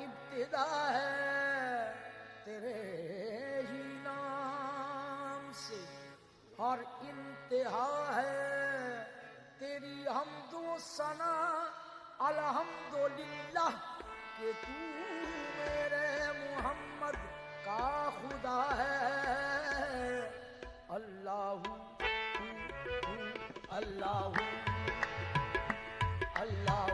इब्तिदा है तेरे ही नाम से और इंतहा है तेरी हमदो सना अल्हम्दुलिल्लाह कि तू मेरे मोहम्मद का खुदा है। अल्लाहू अल्लाहू अल्लाह